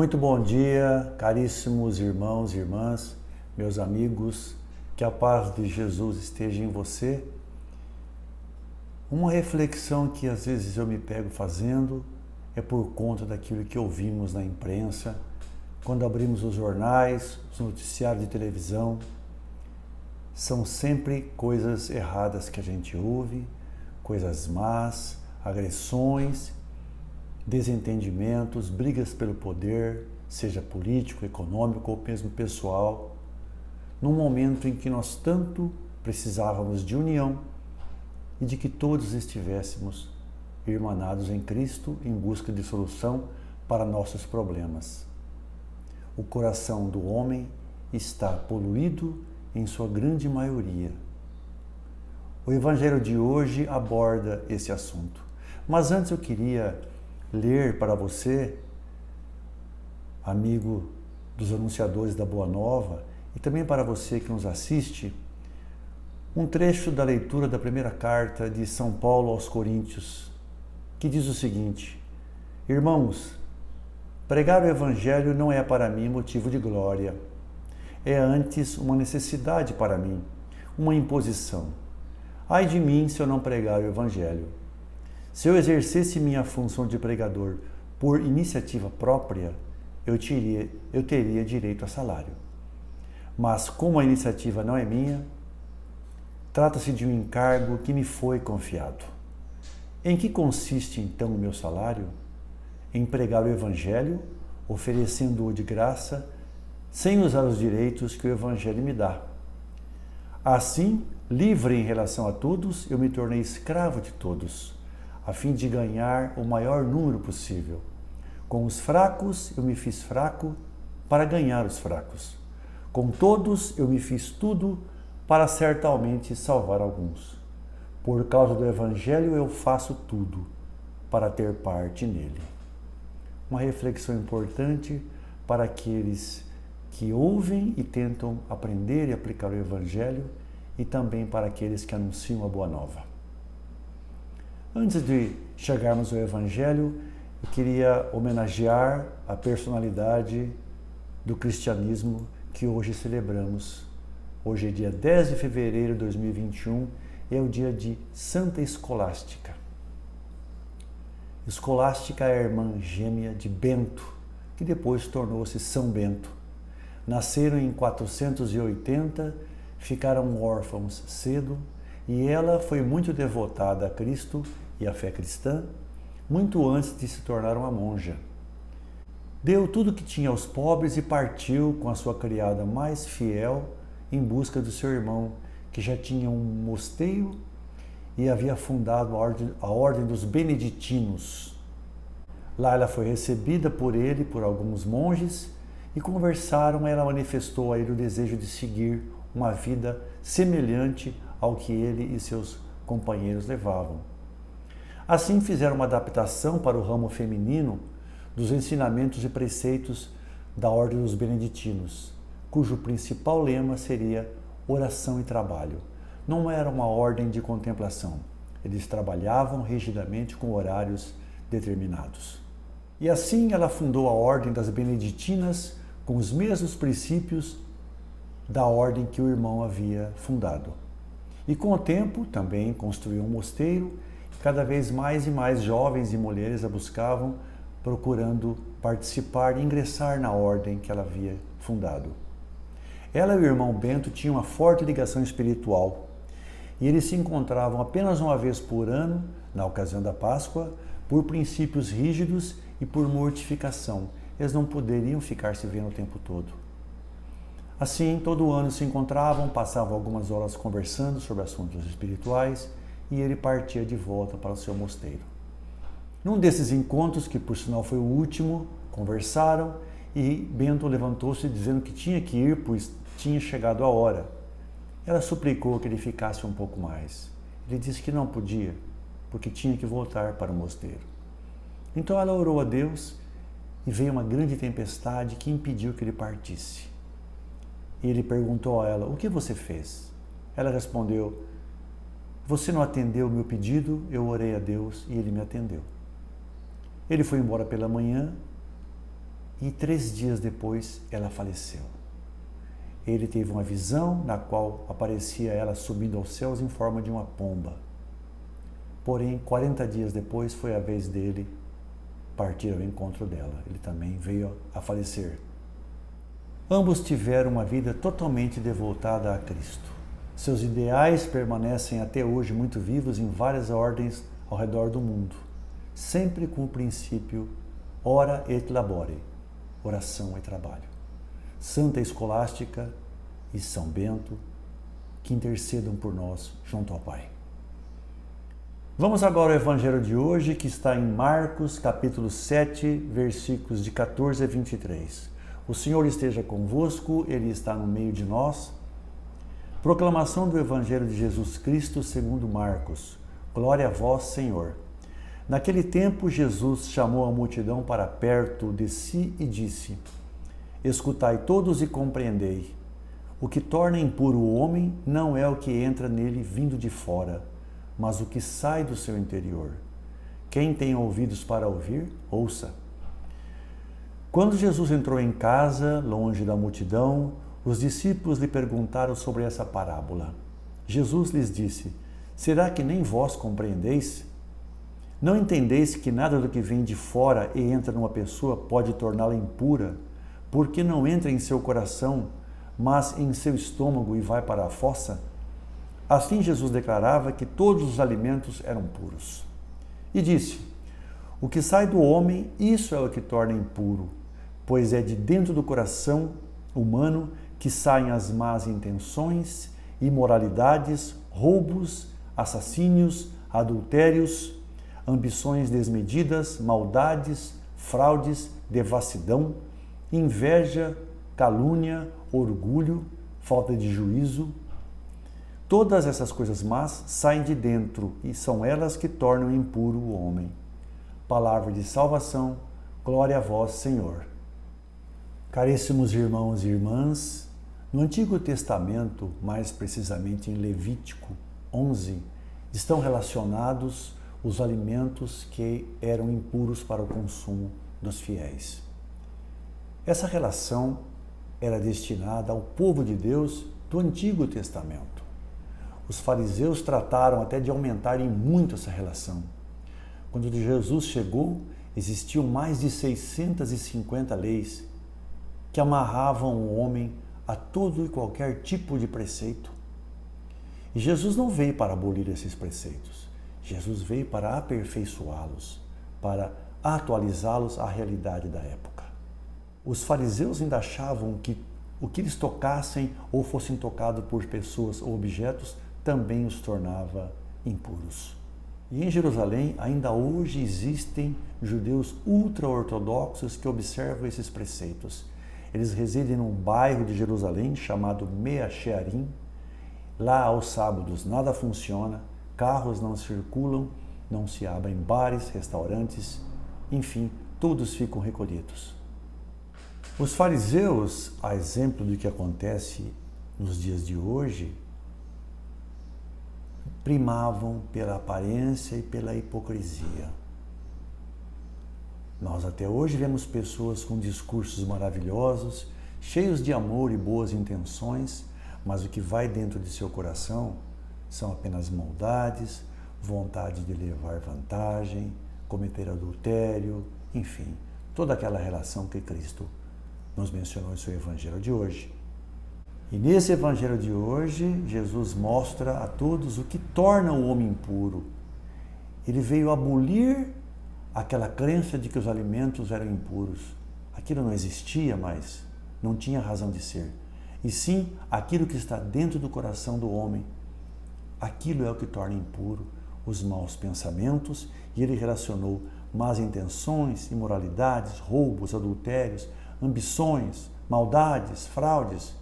Muito bom dia, caríssimos irmãos e irmãs, meus amigos, que a paz de Jesus esteja em você. Uma reflexão que às vezes eu me pego fazendo é por conta daquilo que ouvimos na imprensa, quando abrimos os jornais, os noticiários de televisão. São sempre coisas erradas que a gente ouve, coisas más, agressões, desentendimentos, brigas pelo poder, seja político, econômico ou mesmo pessoal, num momento em que nós tanto precisávamos de união e de que todos estivéssemos irmanados em Cristo em busca de solução para nossos problemas. O coração do homem está poluído em sua grande maioria. O Evangelho de hoje aborda esse assunto. Mas antes eu queria ler para você, amigo dos anunciadores da Boa Nova, e também para você que nos assiste, um trecho da leitura da primeira carta de São Paulo aos Coríntios, que diz o seguinte: Irmãos, pregar o Evangelho não é para mim motivo de glória, é antes uma necessidade para mim, uma imposição. Ai de mim se eu não pregar o Evangelho. Se eu exercesse minha função de pregador por iniciativa própria, eu teria direito a salário. Mas como a iniciativa não é minha, trata-se de um encargo que me foi confiado. Em que consiste então o meu salário? Em pregar o Evangelho, oferecendo-o de graça, sem usar os direitos que o Evangelho me dá. Assim, livre em relação a todos, eu me tornei escravo de todos, a fim de ganhar o maior número possível. Com os fracos, eu me fiz fraco para ganhar os fracos. Com todos, eu me fiz tudo para certamente salvar alguns. Por causa do Evangelho, eu faço tudo para ter parte nele. Uma reflexão importante para aqueles que ouvem e tentam aprender e aplicar o Evangelho e também para aqueles que anunciam a Boa Nova. Antes de chegarmos ao Evangelho, eu queria homenagear a personalidade do cristianismo que hoje celebramos. Hoje é dia 10 de fevereiro de 2021, é o dia de Santa Escolástica. Escolástica é a irmã gêmea de Bento, que depois tornou-se São Bento. Nasceram em 480, ficaram órfãos cedo, e ela foi muito devotada a Cristo e à fé cristã, muito antes de se tornar uma monja. Deu tudo o que tinha aos pobres e partiu com a sua criada mais fiel em busca do seu irmão, que já tinha um mosteiro e havia fundado a Ordem dos Beneditinos. Lá ela foi recebida por ele, por alguns monges, e conversaram. Ela manifestou a ele o desejo de seguir uma vida semelhante ao que ele e seus companheiros levavam. Assim fizeram uma adaptação para o ramo feminino dos ensinamentos e preceitos da Ordem dos Beneditinos, cujo principal lema seria oração e trabalho. Não era uma ordem de contemplação. Eles trabalhavam rigidamente com horários determinados. E assim ela fundou a Ordem das Beneditinas com os mesmos princípios da ordem que o irmão havia fundado. E com o tempo também construiu um mosteiro, e cada vez mais e mais jovens e mulheres a buscavam, procurando participar e ingressar na ordem que ela havia fundado. Ela e o irmão Bento tinham uma forte ligação espiritual, e eles se encontravam apenas uma vez por ano, na ocasião da Páscoa, por princípios rígidos e por mortificação. Eles não poderiam ficar se vendo o tempo todo. Assim, todo ano se encontravam, passavam algumas horas conversando sobre assuntos espirituais e ele partia de volta para o seu mosteiro. Num desses encontros, que por sinal foi o último, conversaram e Bento levantou-se dizendo que tinha que ir, pois tinha chegado a hora. Ela suplicou que ele ficasse um pouco mais. Ele disse que não podia, porque tinha que voltar para o mosteiro. Então ela orou a Deus e veio uma grande tempestade que impediu que ele partisse. E ele perguntou a ela: o que você fez? Ela respondeu: você não atendeu o meu pedido, eu orei a Deus e ele me atendeu. Ele foi embora pela manhã e 3 dias depois ela faleceu. Ele teve uma visão na qual aparecia ela subindo aos céus em forma de uma pomba. Porém, 40 dias depois foi a vez dele partir ao encontro dela. Ele também veio a falecer. Ambos tiveram uma vida totalmente devotada a Cristo. Seus ideais permanecem até hoje muito vivos em várias ordens ao redor do mundo, sempre com o princípio ora et labore, oração e trabalho. Santa Escolástica e São Bento, que intercedam por nós junto ao Pai. Vamos agora ao Evangelho de hoje, que está em Marcos, capítulo 7, versículos de 14 a 23. O Senhor esteja convosco, Ele está no meio de nós. Proclamação do Evangelho de Jesus Cristo segundo Marcos. Glória a vós, Senhor. Naquele tempo, Jesus chamou a multidão para perto de si e disse: Escutai todos e compreendei. O que torna impuro o homem não é o que entra nele vindo de fora, mas o que sai do seu interior. Quem tem ouvidos para ouvir, ouça. Quando Jesus entrou em casa, longe da multidão, os discípulos lhe perguntaram sobre essa parábola. Jesus lhes disse: Será que nem vós compreendeis? Não entendeis que nada do que vem de fora e entra numa pessoa pode torná-la impura, porque não entra em seu coração, mas em seu estômago e vai para a fossa? Assim Jesus declarava que todos os alimentos eram puros. E disse: O que sai do homem, isso é o que torna impuro, pois é de dentro do coração humano que saem as más intenções, imoralidades, roubos, assassínios, adultérios, ambições desmedidas, maldades, fraudes, devassidão, inveja, calúnia, orgulho, falta de juízo. Todas essas coisas más saem de dentro e são elas que tornam impuro o homem. Palavra de salvação, glória a vós, Senhor. Caríssimos irmãos e irmãs, no Antigo Testamento, mais precisamente em Levítico 11, estão relacionados os alimentos que eram impuros para o consumo dos fiéis. Essa relação era destinada ao povo de Deus do Antigo Testamento. Os fariseus trataram até de aumentarem muito essa relação. Quando Jesus chegou, existiam mais de 650 leis que amarravam o homem a todo e qualquer tipo de preceito. E Jesus não veio para abolir esses preceitos. Jesus veio para aperfeiçoá-los, para atualizá-los à realidade da época. Os fariseus ainda achavam que o que eles tocassem ou fossem tocados por pessoas ou objetos também os tornava impuros. E em Jerusalém ainda hoje existem judeus ultra-ortodoxos que observam esses preceitos. Eles residem num bairro de Jerusalém chamado Mea Shearim. Lá aos sábados nada funciona, carros não circulam, não se abrem bares, restaurantes, enfim, todos ficam recolhidos. Os fariseus, a exemplo do que acontece nos dias de hoje, primavam pela aparência e pela hipocrisia. Nós até hoje vemos pessoas com discursos maravilhosos, cheios de amor e boas intenções, mas o que vai dentro de seu coração são apenas maldades, vontade de levar vantagem, cometer adultério, enfim, toda aquela relação que Cristo nos mencionou em seu Evangelho de hoje. E nesse Evangelho de hoje, Jesus mostra a todos o que torna o homem impuro. Ele veio abolir aquela crença de que os alimentos eram impuros. Aquilo não existia mais, não tinha razão de ser. E sim, aquilo que está dentro do coração do homem, aquilo é o que torna impuro os maus pensamentos, e ele relacionou más intenções, imoralidades, roubos, adultérios, ambições, maldades, fraudes.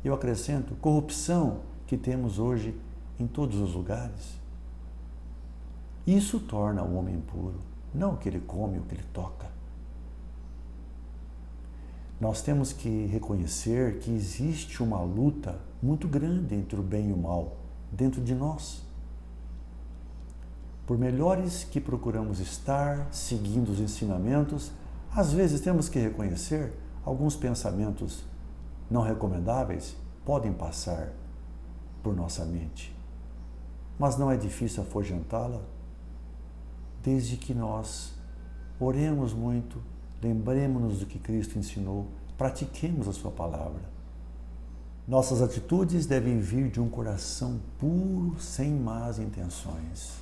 Eu acrescento corrupção que temos hoje em todos os lugares. Isso torna o homem impuro, não o que ele come, o que ele toca. Nós temos que reconhecer que existe uma luta muito grande entre o bem e o mal dentro de nós. Por melhores que procuramos estar, seguindo os ensinamentos, Às vezes temos que reconhecer alguns pensamentos não recomendáveis podem passar por nossa mente, mas não é difícil afugentá-la, desde que nós oremos muito, lembremos-nos do que Cristo ensinou, pratiquemos a sua palavra. Nossas atitudes devem vir de um coração puro, sem más intenções.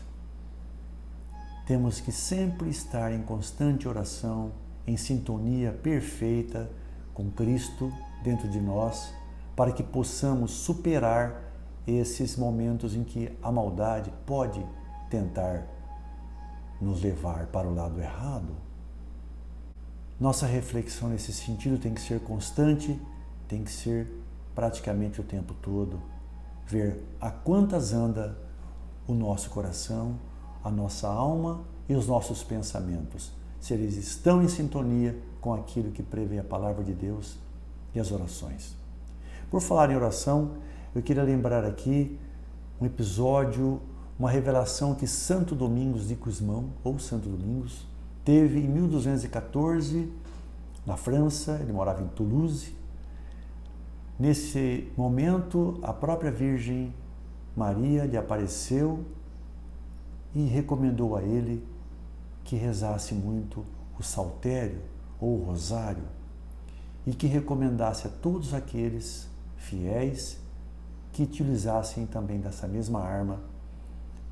Temos que sempre estar em constante oração, em sintonia perfeita com Cristo dentro de nós, para que possamos superar esses momentos em que a maldade pode tentar nos levar para o lado errado. Nossa reflexão nesse sentido tem que ser constante, tem que ser praticamente o tempo todo, ver a quantas anda o nosso coração, a nossa alma e os nossos pensamentos, se eles estão em sintonia com aquilo que prevê a palavra de Deus e as orações. Por falar em oração, eu queria lembrar aqui um episódio, uma revelação que Santo Domingos de Gusmão, ou Santo Domingos, teve em 1214, na França. Ele morava em Toulouse. Nesse momento, a própria Virgem Maria lhe apareceu e recomendou a ele que rezasse muito o saltério ou o rosário e que recomendasse a todos aqueles fiéis que utilizassem também dessa mesma arma,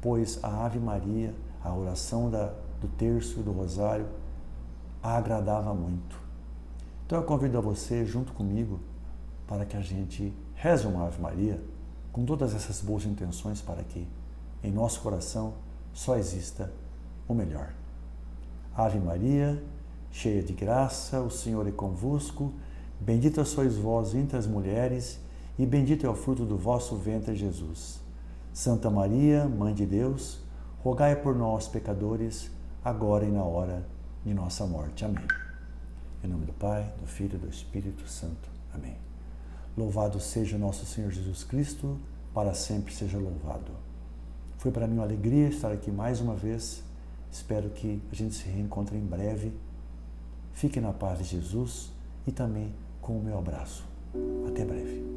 pois a Ave Maria, a oração do terço e do rosário, a agradava muito. Então eu convido a você, junto comigo, para que a gente reze uma Ave Maria com todas essas boas intenções para que em nosso coração só exista o melhor. Ave Maria, cheia de graça, o Senhor é convosco, bendita sois vós entre as mulheres e bendito é o fruto do vosso ventre, Jesus. Santa Maria, Mãe de Deus, rogai por nós, pecadores, agora e na hora de nossa morte. Amém. Em nome do Pai, do Filho e do Espírito Santo. Amém. Louvado seja nosso Senhor Jesus Cristo, para sempre seja louvado. Foi para mim uma alegria estar aqui mais uma vez. Espero que a gente se reencontre em breve. Fique na paz de Jesus e também com o meu abraço. Até breve.